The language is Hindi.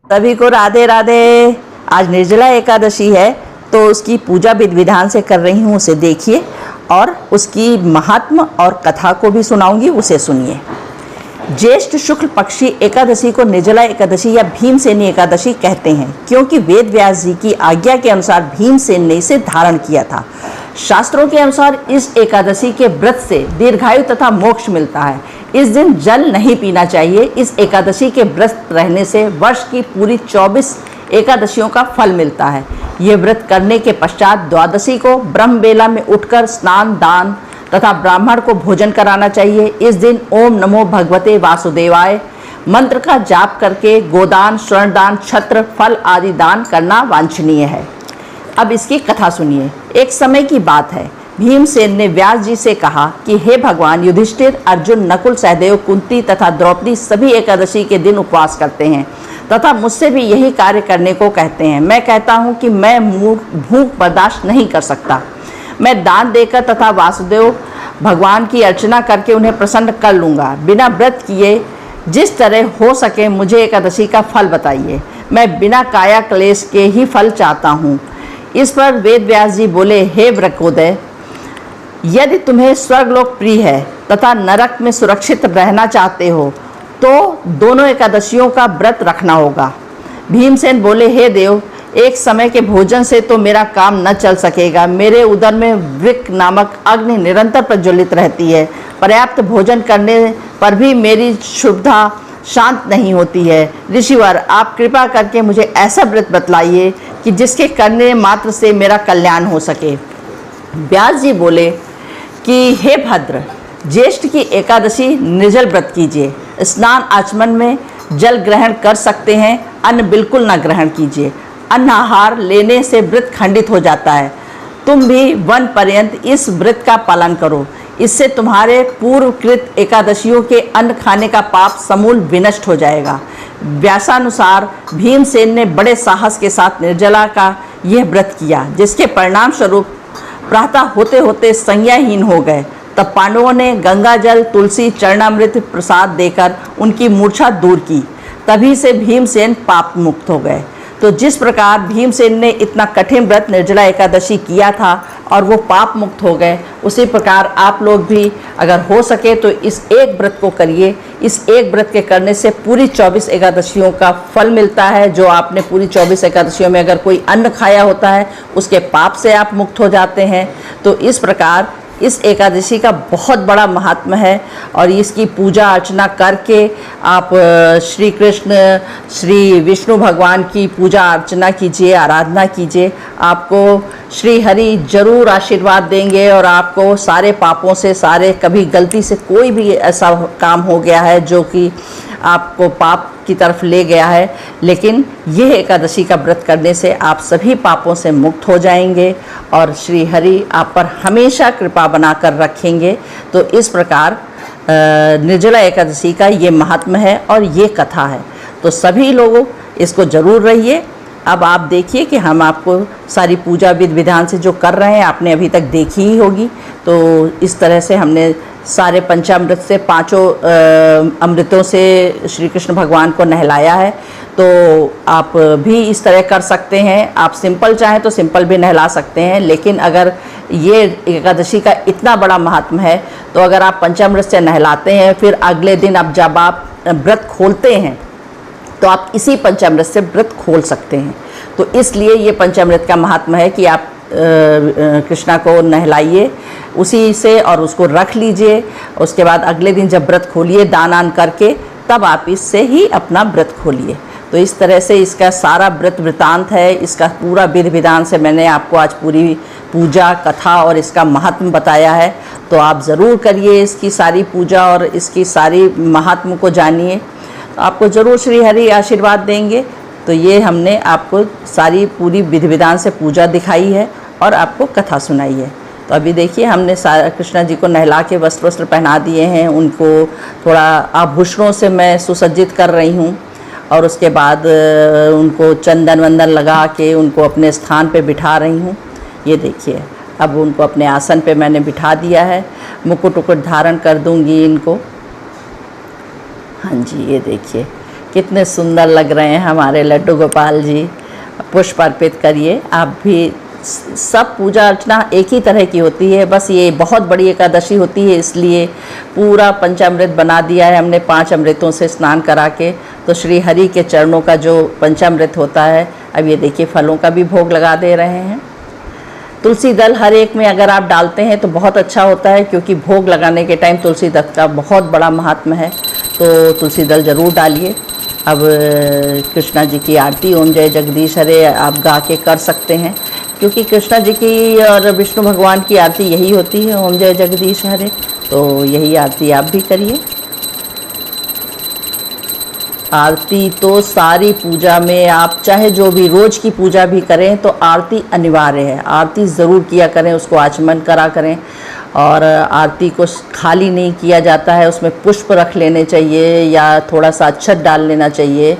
सभी को राधे राधे। आज निर्जला एकादशी है तो उसकी पूजा विधि विधान से कर रही हूँ, उसे देखिए और उसकी महात्म और कथा को भी सुनाऊंगी, उसे सुनिए। ज्येष्ठ शुक्ल पक्षी एकादशी को निर्जला एकादशी या भीमसेनी एकादशी कहते हैं, क्योंकि वेद व्यास जी की आज्ञा के अनुसार भीमसेन ने इसे धारण किया था। शास्त्रों के अनुसार इस एकादशी के व्रत से दीर्घायु तथा मोक्ष मिलता है। इस दिन जल नहीं पीना चाहिए। इस एकादशी के व्रत रहने से वर्ष की पूरी 24 एकादशियों का फल मिलता है। ये व्रत करने के पश्चात द्वादशी को ब्रह्म बेला में उठकर स्नान, दान तथा ब्राह्मण को भोजन कराना चाहिए। इस दिन ओम नमो भगवते वासुदेवाय मंत्र का जाप करके गोदान, स्वर्णदान, छत्र, फल आदि दान करना वांछनीय है। अब इसकी कथा सुनिए। एक समय की बात है, भीमसेन ने व्यास जी से कहा कि हे भगवान, युधिष्ठिर, अर्जुन, नकुल, सहदेव, कुंती तथा द्रौपदी सभी एकादशी के दिन उपवास करते हैं तथा मुझसे भी यही कार्य करने को कहते हैं। मैं कहता हूँ कि मैं भूख बर्दाश्त नहीं कर सकता। मैं दान देकर तथा वासुदेव भगवान की अर्चना करके उन्हें प्रसन्न कर लूँगा। बिना व्रत किए जिस तरह हो सके मुझे एकादशी का फल बताइए। मैं बिना काया क्लेश के ही फल चाहता हूँ। इस पर वेद व्यास जी बोले, हे वृकोदय, यदि तुम्हें स्वर्गलोक प्रिय है तथा नरक में सुरक्षित रहना चाहते हो तो दोनों एकादशियों का व्रत रखना होगा। भीमसेन बोले, हे देव, एक समय के भोजन से तो मेरा काम न चल सकेगा। मेरे उदर में वृक नामक अग्नि निरंतर प्रज्वलित रहती है। पर्याप्त भोजन करने पर भी मेरी शुभता शांत नहीं होती है। ऋषिवर, आप कृपा करके मुझे ऐसा व्रत बतलाइए कि जिसके करने मात्र से मेरा कल्याण हो सके। व्यास जी बोले कि हे भद्र, ज्येष्ठ की एकादशी निर्जल व्रत कीजिए। स्नान आचमन में जल ग्रहण कर सकते हैं, अन्न बिल्कुल न ग्रहण कीजिए। अन्न आहार लेने से व्रत खंडित हो जाता है। तुम भी वन पर्यंत इस व्रत का पालन करो। इससे तुम्हारे पूर्वकृत एकादशियों के अन्न खाने का पाप समूल विनष्ट हो जाएगा। व्यासानुसार भीमसेन ने बड़े साहस के साथ निर्जला का यह व्रत किया, जिसके परिणाम स्वरूप प्रातः होते होते संज्ञाहीन हो गए। तब पांडवों ने गंगा जल, तुलसी, चरणामृत प्रसाद देकर उनकी मूर्छा दूर की। तभी से भीमसेन पाप मुक्त हो गए। तो जिस प्रकार भीमसेन ने इतना कठिन व्रत निर्जला एकादशी किया था और वो पाप मुक्त हो गए, उसी प्रकार आप लोग भी अगर हो सके तो इस एक व्रत को करिए। इस एक व्रत के करने से पूरी 24 एकादशियों का फल मिलता है। जो आपने पूरी 24 एकादशियों में अगर कोई अन्न खाया होता है उसके पाप से आप मुक्त हो जाते हैं। तो इस प्रकार इस एकादशी का बहुत बड़ा महात्म है और इसकी पूजा अर्चना करके आप श्री कृष्ण, श्री विष्णु भगवान की पूजा अर्चना कीजिए, आराधना कीजिए। आपको श्री हरि जरूर आशीर्वाद देंगे और आपको सारे पापों से, सारे कभी गलती से कोई भी ऐसा काम हो गया है जो कि आपको पाप की तरफ ले गया है, लेकिन यह एकादशी का व्रत करने से आप सभी पापों से मुक्त हो जाएंगे और श्री हरि आप पर हमेशा कृपा बनाकर रखेंगे। तो इस प्रकार निर्जला एकादशी का ये महात्म्य है और ये कथा है। तो सभी लोगों इसको जरूर रहिए। अब आप देखिए कि हम आपको सारी पूजा विधि विधान से जो कर रहे हैं आपने अभी तक देखी ही होगी। तो इस तरह से हमने सारे पंचामृत से, पांचों अमृतों से श्री कृष्ण भगवान को नहलाया है। तो आप भी इस तरह कर सकते हैं। आप सिंपल चाहें तो सिंपल भी नहला सकते हैं, लेकिन अगर ये एकादशी का इतना बड़ा महात्म है तो अगर आप पंचामृत से नहलाते हैं, फिर अगले दिन अब जब आप व्रत खोलते हैं तो आप इसी पंचामृत से व्रत खोल सकते हैं। तो इसलिए ये पंचामृत का महात्म है कि आप कृष्णा को नहलाइए उसी से और उसको रख लीजिए। उसके बाद अगले दिन जब व्रत खोलिए दान आन करके, तब आप इससे ही अपना व्रत खोलिए। तो इस तरह से इसका सारा व्रत वृतांत है। इसका पूरा विधि विधान से मैंने आपको आज पूरी पूजा, कथा और इसका महात्म बताया है। तो आप ज़रूर करिए इसकी सारी पूजा और इसकी सारी महात्म को जानिए, तो आपको ज़रूर श्री हरि आशीर्वाद देंगे। तो ये हमने आपको सारी पूरी विधि विधान से पूजा दिखाई है और आपको कथा सुनाई है। तो अभी देखिए हमने सारा कृष्णा जी को नहला के वस्त्र पहना दिए हैं। उनको थोड़ा आभूषणों से मैं सुसज्जित कर रही हूँ और उसके बाद उनको चंदन वंदन लगा के उनको अपने स्थान पे बिठा रही हूँ। ये देखिए अब उनको अपने आसन पे मैंने बिठा दिया है। मुकुट उकुट धारण कर दूँगी इनको। हाँ जी, ये देखिए कितने सुंदर लग रहे हैं हमारे लड्डू गोपाल जी। पुष्प अर्पित करिए आप भी। सब पूजा अर्चना एक ही तरह की होती है, बस ये बहुत बड़ी एकादशी होती है इसलिए पूरा पंचामृत बना दिया है हमने 5 अमृतों से स्नान करा के। तो श्री हरि के चरणों का जो पंचामृत होता है, अब ये देखिए फलों का भी भोग लगा दे रहे हैं। तुलसी दल हर एक में अगर आप डालते हैं तो बहुत अच्छा होता है, क्योंकि भोग लगाने के टाइम तुलसी दल का बहुत बड़ा महात्म्य है, तो तुलसी दल ज़रूर डालिए। अब कृष्णा जी की आरती ओम जय जगदीश हरे आप गा के कर सकते हैं, क्योंकि कृष्णा जी की और विष्णु भगवान की आरती यही होती है, ओम जय जगदीश हरे। तो यही आरती आप भी करिए। आरती तो सारी पूजा में आप चाहे जो भी रोज़ की पूजा भी करें तो आरती अनिवार्य है, आरती ज़रूर किया करें, उसको आचमन करा करें। और आरती को खाली नहीं किया जाता है, उसमें पुष्प रख लेने चाहिए या थोड़ा सा अक्षत डाल लेना चाहिए।